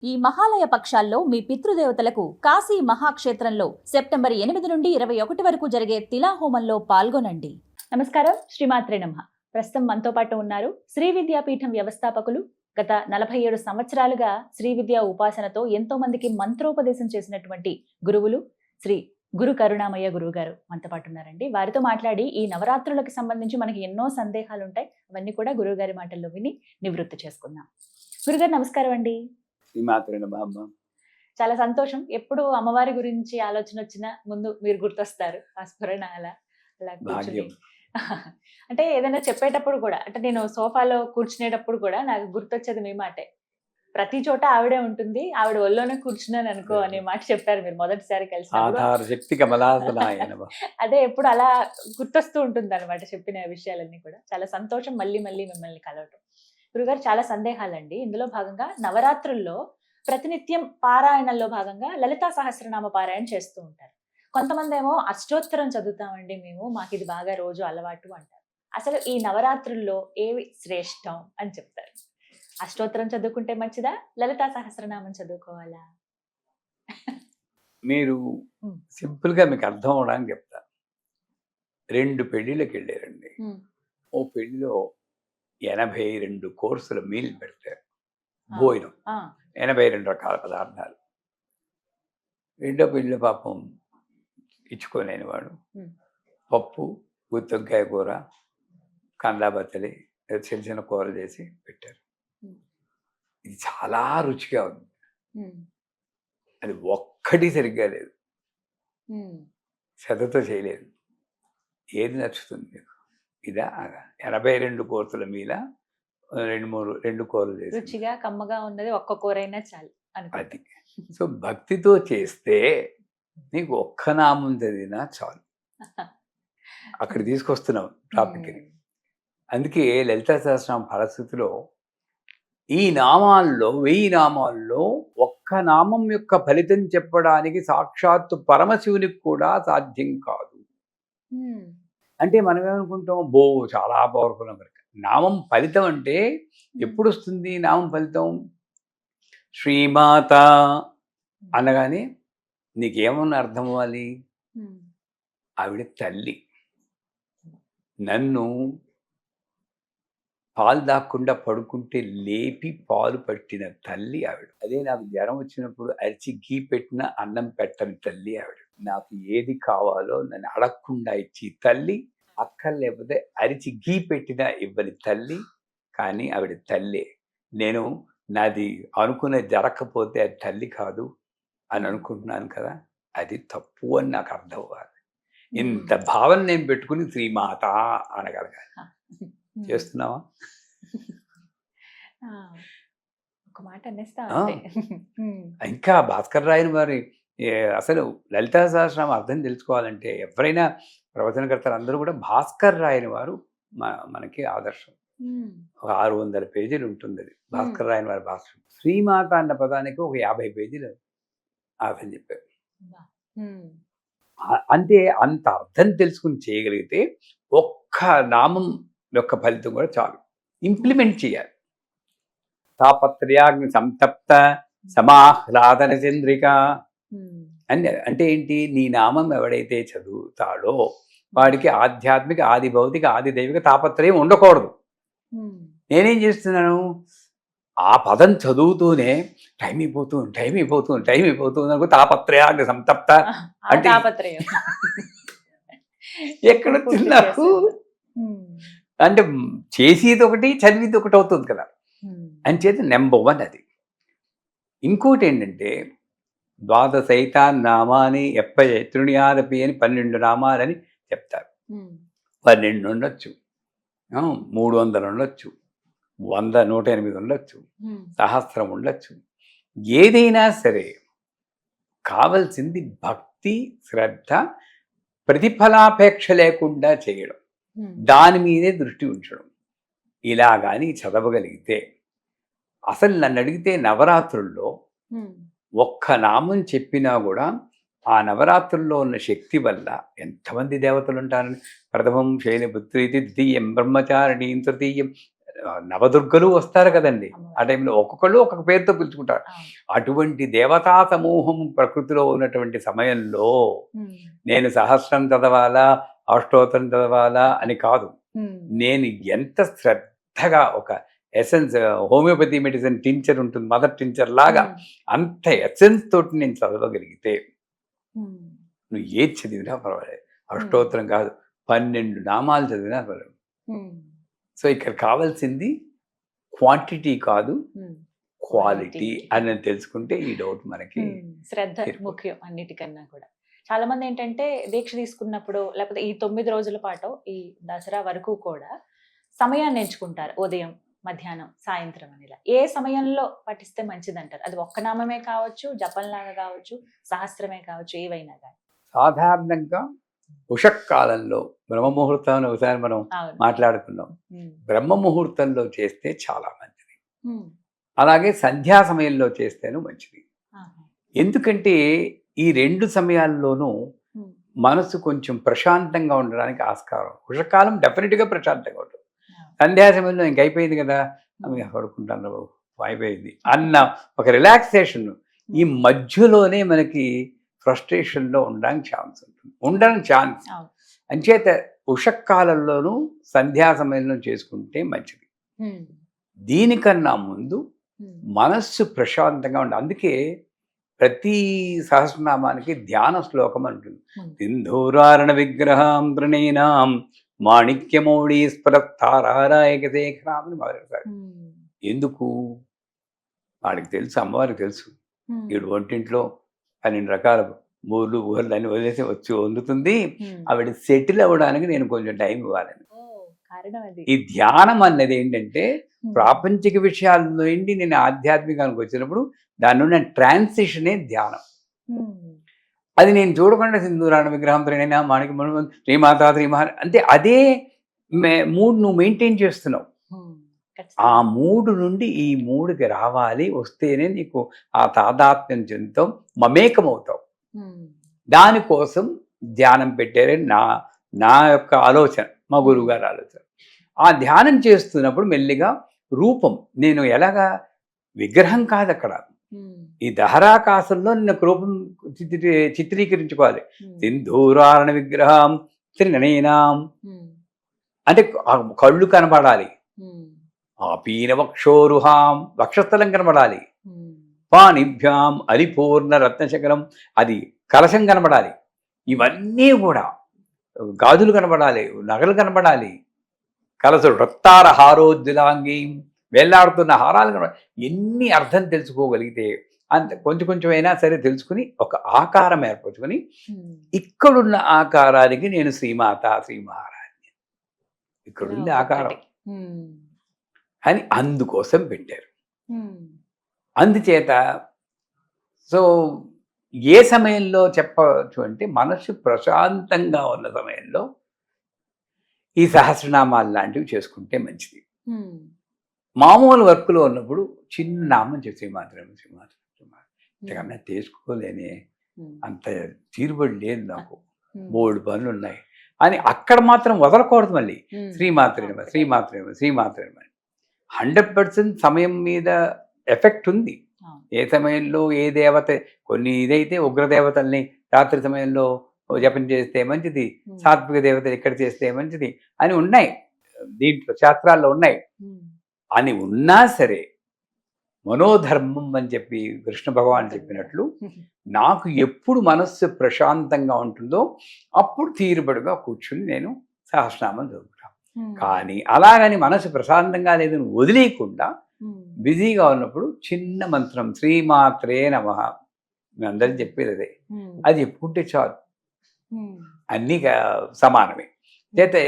ఈ మహాలయ పక్షాల్లో మీ పితృదేవతలకు కాశీ మహాక్షేత్రంలో సెప్టెంబర్ 8 నుండి 21 వరకు జరిగే తిలాహోమంలో పాల్గొనండి. నమస్కారం, శ్రీమాత్రే నమః. ప్రస్తుతం మనతో పాటు ఉన్నారు శ్రీ విద్యాపీఠం వ్యవస్థాపకులు, గత 47 సంవత్సరాలుగా శ్రీ విద్యా ఉపాసనతో ఎంతో మందికి మంత్రోపదేశం చేసినటువంటి గురువులు శ్రీ గురు కరుణామయ్య గురువు గారు మనతో పాటు ఉన్నారండి. వారితో మాట్లాడి ఈ నవరాత్రులకు సంబంధించి మనకి ఎన్నో సందేహాలు ఉంటాయి, అవన్నీ కూడా గురువు గారి మాటల్లో విని నివృత్తి చేసుకుందాం. గురుగారు నమస్కారం అండి. చాలా సంతోషం. ఎప్పుడు అమ్మవారి గురించి ఆలోచన వచ్చినా ముందు మీరు గుర్తొస్తారు. ఆ స్ఫురణ అలా కూర్చుని అంటే ఏదైనా చెప్పేటప్పుడు కూడా, అంటే నేను సోఫాలో కూర్చునేటప్పుడు కూడా నాకు గుర్తొచ్చేది మీ మాటే. ప్రతి చోట ఆవిడే ఉంటుంది, ఆవిడ ఒళ్ళోనే కూర్చున్నాను అనుకో అనే మాట చెప్పారు మీరు మొదటిసారి కలిసి. అదే ఎప్పుడు అలా గుర్తొస్తూ ఉంటుంది అనమాట చెప్పిన విషయాలన్నీ కూడా. చాలా సంతోషం మళ్ళీ మళ్ళీ మిమ్మల్ని కలవటం. గురుగారు, చాలా సందేహాలండి. ఇందులో భాగంగా నవరాత్రుల్లో ప్రతినిత్యం పారాయణంలో భాగంగా లలితా సహస్రనామ పారాయణ చేస్తూ ఉంటారు. కొంతమంది ఏమో అష్టోత్తరం చదువుతామండి మేము, మాకు ఇది బాగా రోజు అలవాటు అంటారు. అసలు ఈ నవరాత్రుల్లో ఏవి శ్రేష్టం అని చెప్తారు? అష్టోత్తరం చదువుకుంటే మంచిదా, లలితా సహస్రనామం చదువుకోవాలా? మీరు సింపుల్ గా మీకు అర్థం అవడానికి చెప్తా. 2 పెళ్లిళ్ళకి వెళ్ళారండి. ఓ పెళ్లిలో 82 కోర్సుల మీల్ పెడతారు, భోజనం 82 రకాల పదార్థాలు. రెండో పెళ్లి పాపం ఇచ్చుకోలేని వాడు పప్పు, గుత్తొంకాయ కూర, కందా బత్తలి, చిన్న చిన్న కూరలు చేసి పెట్టారు. ఇది చాలా రుచిగా ఉంది. అది ఒక్కటి సరిగ్గా లేదు, శ్రద్ధతో చేయలేదు. ఏది నచ్చుతుంది మీకు? ఇదా 82 కోర్సుల మీద 2 కూరలు చేసి రుచిగా కమ్మగా ఉన్నది ఒక్క కూరైనా చాలు అది. సో భక్తితో చేస్తే నీకు ఒక్క నామం చదివినా చాలు. అక్కడ తీసుకొస్తున్నాం టాపిక్. అందుకే లలితా సహస్రనామ ఫలశ్రుతిలో ఈ నామాల్లో 1000 నామాల్లో ఒక్క నామం యొక్క ఫలితం చెప్పడానికి సాక్షాత్తు పరమశివునికి కూడా సాధ్యం కాదు. అంటే మనం ఏమనుకుంటాం, చాలా పవర్ఫుల్ అన్నమాట. నామం ఫలితం అంటే ఎప్పుడు వస్తుంది? నామం ఫలితం శ్రీమాత అనగానే నీకేమన్నా అర్థం అవ్వాలి? ఆవిడ తల్లి. నన్ను పాలు దాక్కుండా పడుకుంటే లేపి పాలు పట్టిన తల్లి ఆవిడ. అదే నాకు జ్వరం వచ్చినప్పుడు అరిచి గీ పెట్టిన అన్నం పెట్టని తల్లి ఆవిడ. నాకు ఏది కావాలో నన్ను అడగకుండా ఇచ్చి తల్లి, అక్కర్లేకపోతే అరిచి గీ పెట్టినా ఇవ్వని తల్లి. కానీ ఆవిడ తల్లే. నేను నాది అనుకునే జరగకపోతే అది తల్లి కాదు అని అనుకుంటున్నాను కదా, అది తప్పు అని నాకు అర్థం అవ్వాలి. ఇంత భావన నేను పెట్టుకుని శ్రీమాత అనగలగాలి. చేస్తున్నావా? ఒక మాట అనేస్తా. ఇంకా భాస్కర్ రాయని వారి అసలు లలితా సహస్రనామం అర్థం తెలుసుకోవాలంటే ఎవరైనా ప్రవచనకర్తలు అందరూ కూడా భాస్కర్ రాయని వారు మనకి ఆదర్శం. ఒక 600 పేజీలు ఉంటుంది అది భాస్కర్ రాయని వారి భాస్కర్. శ్రీమాత అన్న పదానికి ఒక 50 పేజీలు అర్థం చెప్పారు. అంటే అంత అర్థం తెలుసుకుని చేయగలిగితే ఒక్క నామం యొక్క ఫలితం కూడా చాలు. ఇంప్లిమెంట్ చేయాలి. తాపత్రయాగ్ని సంతప్త సమాహ్లాదన చంద్రిక అంటే ఏంటి? నీ నామం ఎవడైతే చదువుతాడో వాడికి ఆధ్యాత్మిక, ఆది భౌతిక, ఆది దైవిక తాపత్రయం ఉండకూడదు. నేనేం చేస్తున్నాను? ఆ పదం చదువుతూనే టైం అయిపోతుంది అనుకో, తాపత్రయాగ్ని సంతప్త అంటే ఎక్కడొచ్చింది నాకు? అంటే చేసేది ఒకటి, చదివిది ఒకటి అవుతుంది కదా. అంచేత నెంబర్ 1 అది. ఇంకోటి ఏంటంటే ద్వాదశైతాన్ నామాని ఎప్పయతృణ్యాదపి అని 12 నామాలని చెప్తారు. 12 ఉండొచ్చు, 300 ఉండొచ్చు, 100, 108 ఉండొచ్చు, సహస్రం ఉండొచ్చు. ఏదైనా సరే కావలసింది భక్తి, శ్రద్ధ, ప్రతిఫలాపేక్ష లేకుండా చేయడం, దాని మీదే దృష్టి ఉంచడం. ఇలా కానీ చదవగలిగితే, అసలు నన్ను అడిగితే నవరాత్రుల్లో ఒక్క నామం చెప్పినా కూడా ఆ నవరాత్రుల్లో ఉన్న శక్తి వల్ల ఎంతమంది దేవతలు ఉంటారని. ప్రథమం శైలపుత్రీతి, ద్వితీయం బ్రహ్మచారిణీం, తృతీయం నవదుర్గలు వస్తారు కదండి. ఆ అమ్మవారు. టైంలో ఒక్కొక్కళ్ళు ఒక్కొక్క పేరుతో పిలుచుకుంటారు. అవును. అటువంటి దేవతా సమూహం ప్రకృతిలో ఉన్నటువంటి సమయంలో ఉమ్. నేను సహస్రం చదవాలా, అష్టోత్తరం చదవాలా అని కాదు. ఉమ్. నేను ఎంత శ్రద్ధగా ఒక ఎసెన్స్ హోమియోపతి మెడిసిన్ టించర్ ఉంటుంది, మదర్ టించర్ లాగా అంత ఎసెన్స్ తోటి నేను చదవగలిగితే ఉమ్. నువ్వు ఏది చదివినా పర్వాలేదు. అష్టోత్తరం కాదు, 12 నామాలు చదివినా పర్వాలేదు. ఉమ్. సో ఇక్కడ కావాల్సింది క్వాంటిటీ కాదు, ఉమ్. Quality Quality. అని తెలుసుకుంటే ఈ డౌట్ మనకి శ్రద్ధ తీరిపోతుంది. ముఖ్యం అన్నిటికన్నా కూడా. చాలా మంది ఏంటంటే దీక్ష తీసుకున్నప్పుడు లేకపోతే ఈ 9 రోజుల పాటు ఈ దసరా వరకు కూడా సమయాన్ని ఎంచుకుంటారు. ఉదయం, మధ్యాహ్నం, సాయంత్రం అని ఇలా. ఏ సమయంలో పఠిస్తే మంచిదంటారు? అది ఒక్క నామమే కావచ్చు, జపంలాగా కావచ్చు, సహస్రమే కావచ్చు, ఏవైనా కానీ. సాధారణంగా ఉషక్కాలంలో బ్రహ్మముహూర్తం ఒకసారి మనం అవును. మాట్లాడుకున్నాం. ఉమ్. బ్రహ్మముహూర్తంలో చేస్తే చాలా మంచిది. ఉమ్. అలాగే సంధ్యా సమయంలో చేస్తేనూ మంచిది. ఆహా. ఎందుకంటే ఈ 2 సమయాల్లోనూ ఉమ్. మనసు కొంచెం ప్రశాంతంగా ఉండడానికి ఆస్కారం. ఉషకాలం డెఫినెట్గా ప్రశాంతంగా ఉంటుంది. అవును. సంధ్యా సమయంలో ఇంకైపోయింది కదా, అవి పడుకుంటాను అయిపోయింది అన్న ఒక రిలాక్సేషన్ ఈ మధ్యలోనే మనకి ఫ్రస్ట్రేషన్లో ఉండడానికి ఛాన్స్ అవును. అంచేత ఉషకాలంలోనూ సంధ్యా సమయంలో చేసుకుంటే మంచిది. ఉమ్. దీనికన్నా ముందు ఉమ్. మనస్సు ప్రశాంతంగా ఉండాలి. అందుకే ప్రతి సహస్రనామానికి ధ్యాన శ్లోకం అంటుంది. ఉమ్. సింధూరారణ విగ్రహం తృణీనాం మాణిక్యమౌళి స్ఫురత్తారాయకశేఖరాం అని మొదలెడతారు. ఉమ్. ఎందుకు? వాడికి తెలుసు, అమ్మవారికి తెలుసు, ఉమ్. ఈడు వంటింట్లో 12 రకాల మూలు ఊహలు అన్ని వదిలేసి వచ్చి వండుతుంది, ఉమ్. ఆవిడ సెటిల్ అవ్వడానికి నేను కొంచెం టైం ఇవ్వాలని. ఓ, కారణం అది. ఈ ధ్యానం అన్నది ఏంటంటే ఉమ్. ప్రాపంచిక విషయాల్లో ఏంటి నేను ఆధ్యాత్మికానికి వచ్చినప్పుడు దాని ఉన్న ట్రాన్సిషనే ధ్యానం. ఉమ్. అది నేను చూడకుండా సింధూరాణ విగ్రహం త్రినైనా మాణిక్య శ్రీమాత శ్రీమహా అంటే అదే మూడ్ నువ్వు మెయింటైన్ చేస్తున్నావు. ఉమ్. ఆ ఖచ్చితంగా. 3 నుండి ఈ 3కి రావాలి, వస్తేనే నీకు ఆ తాదాత్మ్యం చెందుతావు, మమేకమవుతావు. ఉమ్. దానికోసం ధ్యానం పెట్టారే నా యొక్క ఆలోచన, మా గురువు గారి ఆలోచన. ఆ ధ్యానం చేస్తున్నప్పుడు మెల్లిగా రూపం నేను ఎలాగా విగ్రహం కాదు అక్కడ, ఉమ్. ఈ దహరాకాశంలో నిన్న రూపం చిత్రీకరించుకోవాలి. ఉమ్. సింధూరారణ విగ్రహం త్రినయనాం ఉమ్. అంటే ఆ కళ్ళు కనబడాలి, ఉమ్. ఆ పీనవక్షోరుహాం వక్షస్థలం కనబడాలి, ఉమ్. పాణిభ్యాం అలిపూర్ణ రత్నశకరం అది కలశం కనబడాలి. ఇవన్నీ కూడా గాజులు కనబడాలి, నగలు కనబడాలి, కలసుడు రక్తార హారోద్దిలాంగి వేలాడుతున్న హారాలు కనబడాలి. ఎన్ని అర్థం తెలుసుకోగలిగితే అంత కొంచెం కొంచెమైనా సరే తెలుసుకుని ఒక ఆకారం ఏర్పరచుకొని ఉమ్. ఇక్కడున్న ఆకారానికి నేను శ్రీమాత శ్రీమహారాణి, ఇక్కడుంది ఆకారం ఉమ్. అని అందుకోసం పెట్టారు. ఉమ్. అందుచేత సో ఏ సమయంలో చెప్పవచ్చు అంటే మనసు ప్రశాంతంగా ఉన్న సమయంలో ఈ సహస్రనామాలు లాంటివి చేసుకుంటే మంచిది. ఉమ్. మామూలు వర్క్లో ఉన్నప్పుడు చిన్న నామం చెప్పి శ్రీమాత్రం అంతకన్నా తీసుకోలేనే, ఉమ్. అంత తీరుబడి లేదు నాకు, ఉమ్. 3 పనులు ఉన్నాయి అని అక్కడ మాత్రం వదలకూడదు. మళ్ళీ ఉమ్. శ్రీమాత్రేమ 100% సమయం మీద ఎఫెక్ట్ ఉంది. అవును. ఏ సమయంలో ఏ దేవత, కొన్ని ఇదైతే ఉగ్రదేవతల్ని రాత్రి సమయంలో జపం చేస్తే మంచిది, ఉమ్. సాత్విక దేవతలు ఇక్కడ చేస్తే మంచిది అని ఉన్నాయి, దీంట్లో శాస్త్రాల్లో ఉన్నాయి. ఉమ్. అని ఉన్నా సరే మనోధర్మం అని చెప్పి కృష్ణ భగవాన్ చెప్పినట్లు నాకు ఎప్పుడు మనస్సు ప్రశాంతంగా ఉంటుందో అప్పుడు తీరుబడిగా కూర్చుని నేను సహస్రనామం చదువుతాను. ఉమ్. కానీ అలాగని మనసు ప్రశాంతంగా లేదని వదిలేయకుండా ఉమ్. బిజీగా ఉన్నప్పుడు చిన్న మంత్రం శ్రీమాత్రే నమః మీ అందరికీ చెప్పేది అదే, ఉమ్. అది చెప్పుకుంటే చాలు, ఉమ్. అన్నీ సమానమే. అయితే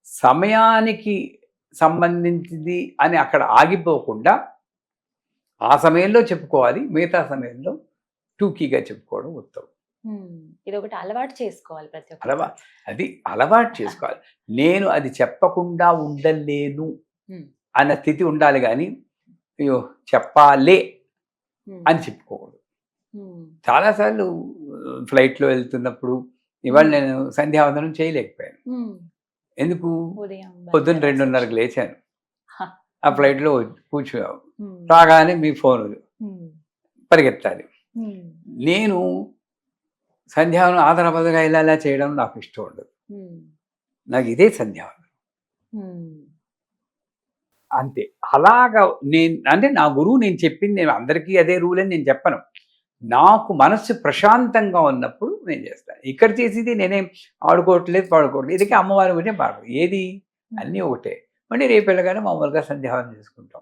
సమయానికి సంబంధించింది అని అక్కడ ఆగిపోకుండా ఆ సమయంలో చెప్పుకోవాలి, మిగతా సమయంలో టూకీగా చెప్పుకోవడం ఉత్తమం. ఉమ్. ఇది ఒకటి అలవాటు చేసుకోవాలి ప్రతి ఒక్క అది అలవాటు చేసుకోవాలి. నేను అది చెప్పకుండా ఉండలేను అన్న స్థితి ఉండాలి, కానీ అయ్యో చెప్పాలే అని చెప్పుకోకూడదు. చాలాసార్లు ఫ్లైట్లో వెళ్తున్నప్పుడు ఇవాళ నేను సంధ్యావందనం చేయలేకపోయాను. ఎందుకు? ఉదయం పొద్దున్న 2:30కి లేచాను. ఆ ఫ్లైట్లో కూర్చున్నాం, రాగానే మీ ఫోన్ పరిగెత్తాలి. నేను సంధ్యావనం ఆదరబదగా ఇలా చేయడం నాకు ఇష్టం ఉండదు. నాకు ఇదే సంధ్యావనం అంతే. అలాగా నేను అంటే నా గురువు నేను చెప్పింది, నేను అందరికీ అదే రూల్ అని నేను చెప్పను. నాకు మనస్సు ప్రశాంతంగా ఉన్నప్పుడు నేను చేస్తాను. ఇక్కడ చేసేది నేనేం ఆడుకోవట్లేదు, పాడుకోవట్లేదు. ఇదికే అమ్మవారి గురించే పాడు, ఏది అన్నీ ఒకటే. మళ్ళీ రేపు వెళ్ళగానే మామూలుగా సంధ్యావనం చేసుకుంటాం.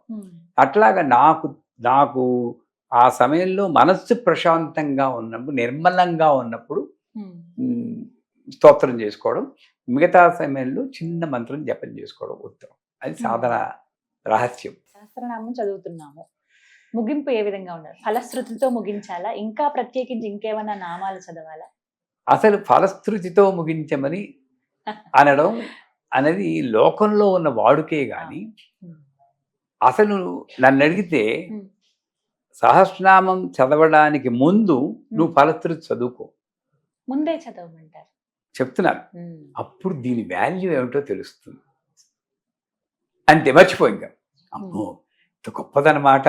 అట్లాగా నాకు నాకు ఆ సమయంలో మనస్సు ప్రశాంతంగా ఉన్నప్పుడు, నిర్మలంగా ఉన్నప్పుడు స్తోత్రం చేసుకోవడం, మిగతా సమయంలో చిన్న మంత్రం జపం చేసుకోవడం ఉత్తరం. అది సాధన రహస్యం. సహస్రనామం చదువుతున్నాము, ముగింపు ఏ విధంగా ఉండాలి? ఫలశ్రుతితో ముగించాలా, ఇంకా ప్రత్యేకించి ఇంకేమైనా నామాలు చదవాలా? అసలు ఫలశ్రుతితో ముగించమని అనడం అనేది లోకంలో ఉన్న వాడుకే గాని, అసలు నన్ను అడిగితే సహస్రనామం చదవడానికి ముందు నువ్వు ఫలశ్రుతి చదువుకో. ముందే చదవమంటారు. చెప్తున్నాను, అప్పుడు దీని వాల్యూ ఏమిటో తెలుస్తుంది. అంతే, మర్చిపో ఇంకా. అమ్మో ఇంత గొప్పదన్నమాట.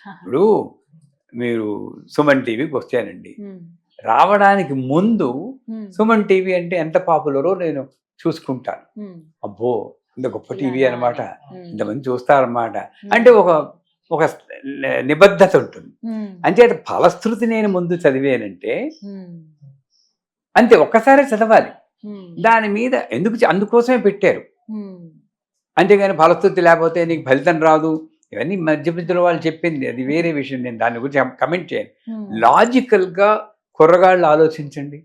ఇప్పుడు మీరు సుమన్ టీవీకి వచ్చానండి, రావడానికి ముందు సుమన్ టీవీ అంటే ఎంత పాపులరో నేను చూసుకుంటాను. అబ్బో ఇంత గొప్ప టీవీ అనమాట, ఇంతమంది చూస్తారన్నమాట అంటే ఒక నిబద్ధత ఉంటుంది. అంచేత ఫలశ్రుతి నేను ముందు చదివానంటే అంతే, ఒక్కసారే చదవాలి. దాని మీద అందుకోసమే పెట్టారు. అంతేగాని ఫలశ్రుతి లేకపోతే నీకు ఫలితం రాదు, ఇవన్నీ మధ్య మధ్యలో వాళ్ళు చెప్పింది, అది వేరే విషయం. నేను దాని గురించి కమెంట్ చేయను. లాజికల్గా కుర్రగాళ్ళు ఆలోచించండి,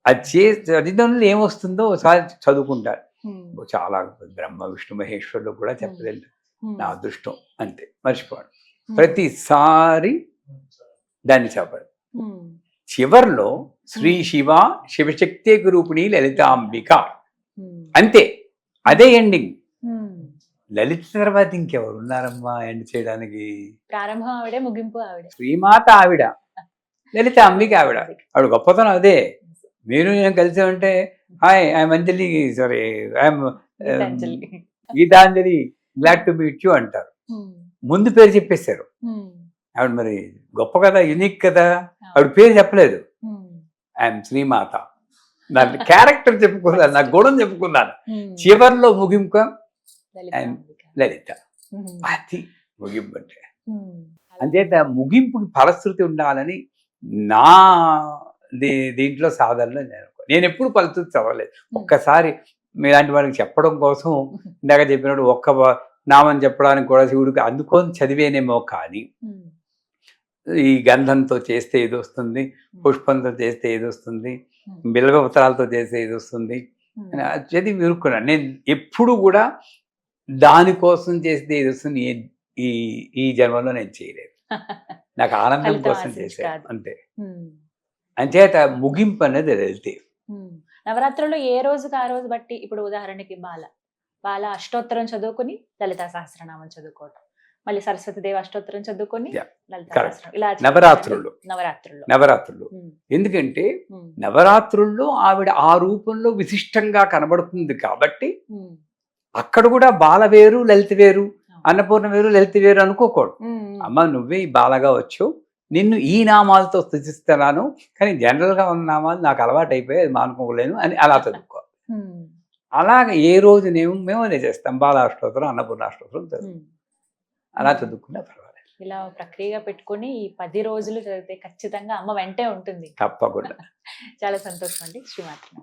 అది చదివినంలో ఏమొస్తుందో ఒకసారి చదువుకుంటారు. చాలా బ్రహ్మ విష్ణు మహేశ్వరులు కూడా చెప్పలేదు, నా అదృష్టం అంతే, మర్చిపోవడం. ప్రతిసారి దాన్ని చెప్పాలి. చివర్లో శ్రీ శివ శివశక్తి రూపిణి లలితాంబిక, అంతే, అదే ఎండింగ్. లలిత తర్వాత ఇంకెవరు ఉన్నారమ్మా ఎండ్ చేయడానికి? ప్రారంభం ఆవిడే, ముగింపు ఆవిడే. శ్రీమాత ఆవిడ, లలిత అంబిక ఆవిడ. ఆవిడ గొప్పతనం అదే. మీరు నేను కలిసి ఉంటే hi I'm Anjali, sorry I'm Geetanjali, glad to meet you అంటారు. ముందు పేరు చెప్పేశారు. ఆవిడ మరి గొప్ప కదా, యునిక్ కదా. ఆవిడ పేరు చెప్పలేదు, ఐఎమ్ శ్రీమాత. నా క్యారెక్టర్ చెప్పుకున్నాను, నా గుణం చెప్పుకున్నాను. చివర్లో ముగింపు లలిత, అది ముగింపు అంటే. అంచేత ముగింపుకి ఫలశ్రుతి ఉండాలని నా దీంట్లో సాధనలో నేను ఎప్పుడు ఫలశ్రుతి చదవలేదు. ఒక్కసారి మీలాంటి వాళ్ళకి చెప్పడం కోసం ఇందాక చెప్పినప్పుడు ఒక్క నామం చెప్పడానికి కూడా శివుడికి అందుకొని చదివేనేమో, కానీ ఈ గంధంతో చేస్తే ఇది వస్తుంది, పుష్పంతో చేస్తే ఇది వస్తుంది, బిల్వపత్రాలతో చేస్తే ఇది వస్తుంది చదివి విరుక్కున్నాను. నేను ఎప్పుడు కూడా దానికోసం చేస్తే ఇది వస్తుంది ఈ జన్మలో నేను చేయలేదు. నాకు ఆనందం కోసం చేశాను అంతే. అంచేత ముగింపు అనేది వెళ్తే నవరాత్రుల్లో ఏ రోజుకి ఆ రోజు బట్టి, ఇప్పుడు ఉదాహరణకి బాల అష్టోత్తరం చదువుకుని లలితా సహస్రనామం చదువుకోవటం, మళ్ళీ సరస్వతిదేవి అష్టోత్తరం చదువుకొని నవరాత్రుల్లో ఎందుకంటే నవరాత్రుల్లో ఆవిడ ఆ రూపంలో విశిష్టంగా కనబడుతుంది కాబట్టి అక్కడ కూడా బాల వేరు లలిత వేరు, అన్నపూర్ణ వేరు లలిత వేరు అనుకోకూడదు. అమ్మ నువ్వే ఈ బాలగా వచ్చావు, నిన్ను ఈ నామాలతో స్తుతిస్తున్నాను, కానీ జనరల్గా ఉన్న నామాలు నాకు అలవాటు అయిపోయి అది మానుకోలేను అని అలా చదువుకోవాలి. అలాగ ఏ రోజు మేము అదే చేస్తాం, బాలాష్టోత్తరం అన్నపూర్ణాష్టోత్తరం చదువు, అలా చదువుకున్నా పర్వాలేదు. ఇలా ప్రక్రియగా పెట్టుకొని ఈ 10 రోజులు చదివితే ఖచ్చితంగా అమ్మ వెంటే ఉంటుంది. తప్పకుండా. చాలా సంతోషం అండి. శ్రీమాత్రి.